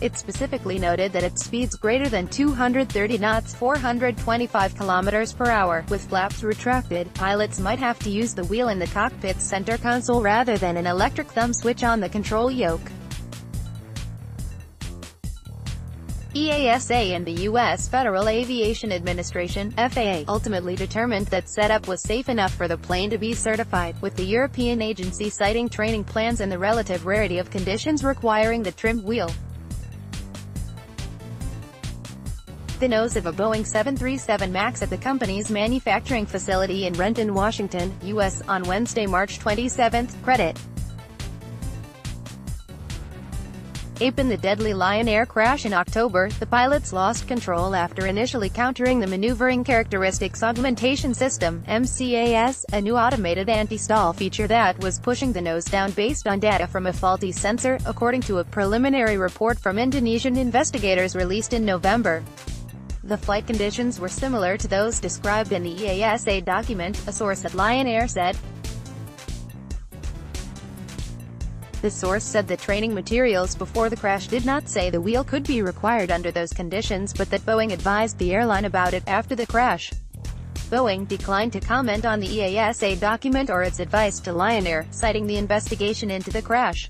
It specifically noted that at speeds greater than 230 knots 425 km per hour, with flaps retracted, pilots might have to use the wheel in the cockpit's center console rather than an electric thumb switch on the control yoke. EASA and the US Federal Aviation Administration (FAA) ultimately determined that setup was safe enough for the plane to be certified, with the European agency citing training plans and the relative rarity of conditions requiring the trimmed wheel. The nose of a Boeing 737 MAX at the company's manufacturing facility in Renton, Washington, U.S., on Wednesday, March 27, credit. In the deadly Lion Air crash in October, the pilots lost control after initially countering the Maneuvering Characteristics Augmentation System (MCAS), a new automated anti-stall feature that was pushing the nose down based on data from a faulty sensor, according to a preliminary report from Indonesian investigators released in November. The flight conditions were similar to those described in the EASA document, a source at Lion Air said. The source said that training materials before the crash did not say the wheel could be required under those conditions, but that Boeing advised the airline about it after the crash. Boeing declined to comment on the EASA document or its advice to Lion Air, citing the investigation into the crash.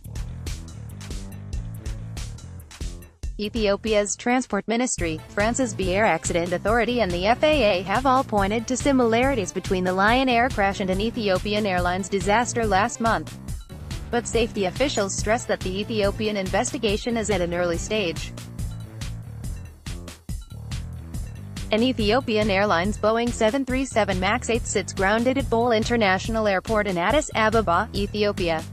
Ethiopia's Transport Ministry, France's Air Accident Authority and the FAA have all pointed to similarities between the Lion Air crash and an Ethiopian Airlines disaster last month. But safety officials stress that the Ethiopian investigation is at an early stage. An Ethiopian Airlines Boeing 737 MAX 8 sits grounded at Bole International Airport in Addis Ababa, Ethiopia.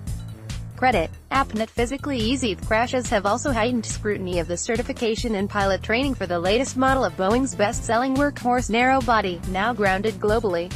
Credit. APNet Physically Easy. Crashes have also heightened scrutiny of the certification and pilot training for the latest model of Boeing's best-selling workhorse narrow-body, now grounded globally.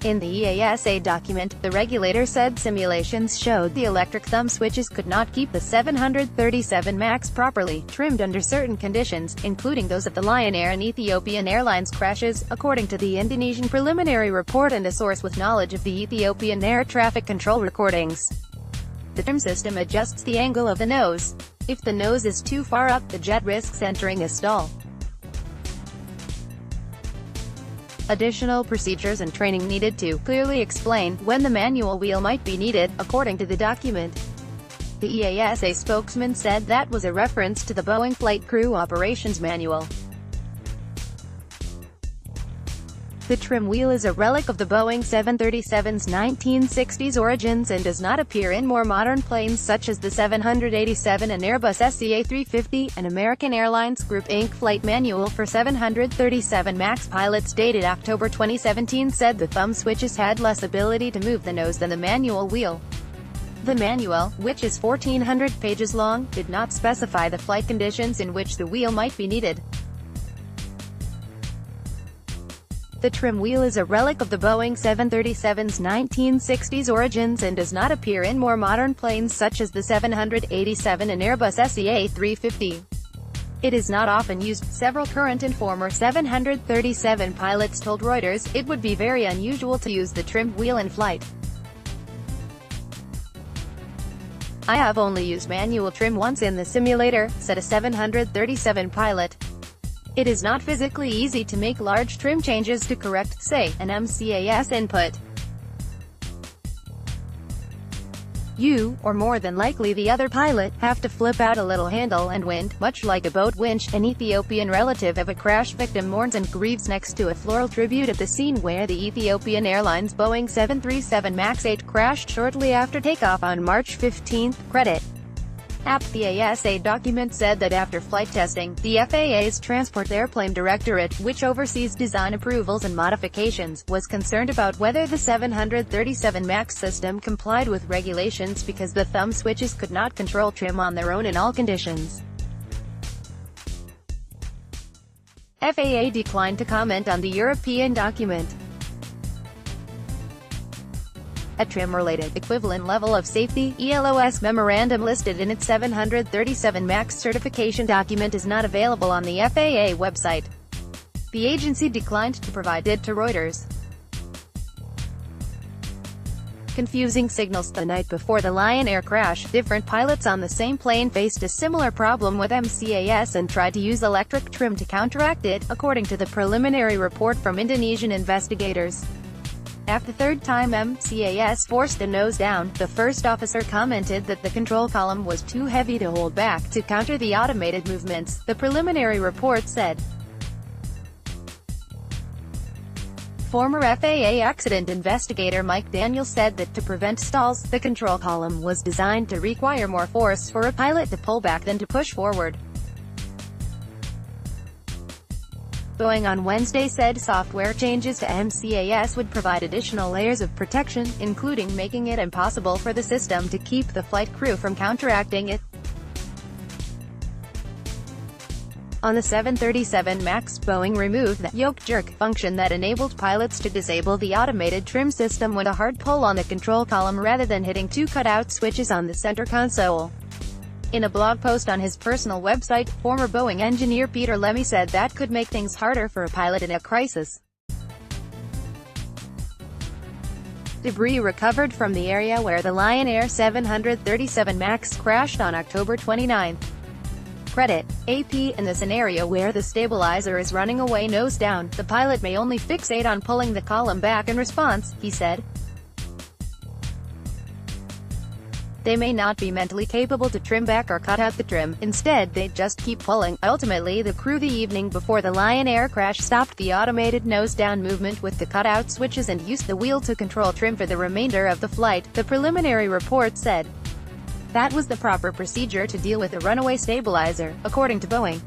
In the EASA document, the regulator said simulations showed the electric thumb switches could not keep the 737 MAX properly trimmed under certain conditions, including those of the Lion Air and Ethiopian Airlines crashes, according to the Indonesian preliminary report and a source with knowledge of the Ethiopian air traffic control recordings. The trim system adjusts the angle of the nose. If the nose is too far up, the jet risks entering a stall. Additional procedures and training needed to clearly explain when the manual wheel might be needed, according to the document. The EASA spokesman said that was a reference to the Boeing Flight Crew Operations Manual. The trim wheel is a relic of the Boeing 737's 1960s origins and does not appear in more modern planes such as the 787 and Airbus SCA350. An American Airlines Group Inc. flight manual for 737 MAX pilots dated October 2017 said the thumb switches had less ability to move the nose than the manual wheel. The manual, which is 1,400 pages long, did not specify the flight conditions in which the wheel might be needed. The trim wheel is a relic of the Boeing 737's 1960s origins and does not appear in more modern planes such as the 787 and Airbus SCA350. It is not often used. Several current and former 737 pilots told Reuters, "It would be very unusual to use the trimmed wheel in flight. I have only used manual trim once in the simulator," said a 737 pilot. It is not physically easy to make large trim changes to correct, say, an MCAS input. You, or more than likely the other pilot, have to flip out a little handle and wind, much like a boat winch. An Ethiopian relative of a crash victim mourns and grieves next to a floral tribute at the scene where the Ethiopian Airlines Boeing 737 MAX 8 crashed shortly after takeoff on March 15. Credit. The EASA document said that after flight testing, the FAA's Transport Airplane Directorate, which oversees design approvals and modifications, was concerned about whether the 737 MAX system complied with regulations because the thumb switches could not control trim on their own in all conditions. FAA declined to comment on the European document. A trim-related equivalent level of safety (ELOS) memorandum listed in its 737 MAX certification document is not available on the FAA website. The agency declined to provide it to Reuters. confusing signals. The night before the Lion Air crash, different pilots on the same plane faced a similar problem with MCAS and tried to use electric trim to counteract it, according to the preliminary report from Indonesian investigators. After the third time MCAS forced a nose down, the first officer commented that the control column was too heavy to hold back to counter the automated movements, the preliminary report said. Former FAA accident investigator Mike Daniels said that to prevent stalls, the control column was designed to require more force for a pilot to pull back than to push forward. Boeing on Wednesday said software changes to MCAS would provide additional layers of protection, including making it impossible for the system to keep the flight crew from counteracting it. On the 737 MAX, Boeing removed the yoke jerk function that enabled pilots to disable the automated trim system with a hard pull on the control column rather than hitting two cutout switches on the center console. In a blog post on his personal website, former Boeing engineer Peter Lemmy said that could make things harder for a pilot in a crisis. Debris recovered from the area where the Lion Air 737 MAX crashed on October 29. Credit AP. In the scenario where the stabilizer is running away nose down, the pilot may only fixate on pulling the column back in response, he said. They may not be mentally capable to trim back or cut out the trim, instead they just keep pulling. Ultimately, the crew the evening before the Lion Air crash stopped the automated nose-down movement with the cutout switches and used the wheel to control trim for the remainder of the flight, the preliminary report said. That was the proper procedure to deal with a runaway stabilizer, according to Boeing.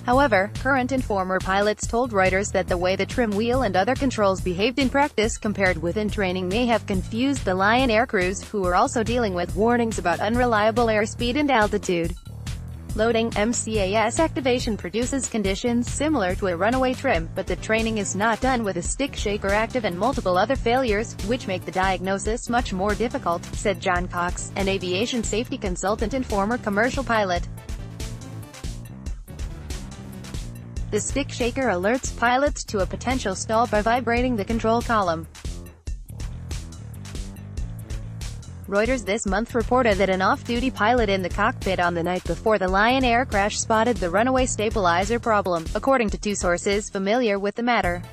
However, current and former pilots told Reuters that the way the trim wheel and other controls behaved in practice compared with in training may have confused the Lion Air crews, who were also dealing with warnings about unreliable airspeed and altitude. Loading MCAS activation produces conditions similar to a runaway trim, but the training is not done with a stick shaker active and multiple other failures, which make the diagnosis much more difficult, said John Cox, an aviation safety consultant and former commercial pilot. The stick shaker alerts pilots to a potential stall by vibrating the control column. Reuters this month reported that an off-duty pilot in the cockpit on the night before the Lion Air crash spotted the runaway stabilizer problem, according to two sources familiar with the matter.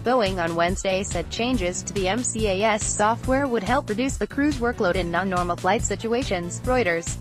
Boeing on Wednesday said changes to the MCAS software would help reduce the crew's workload in non-normal flight situations, Reuters.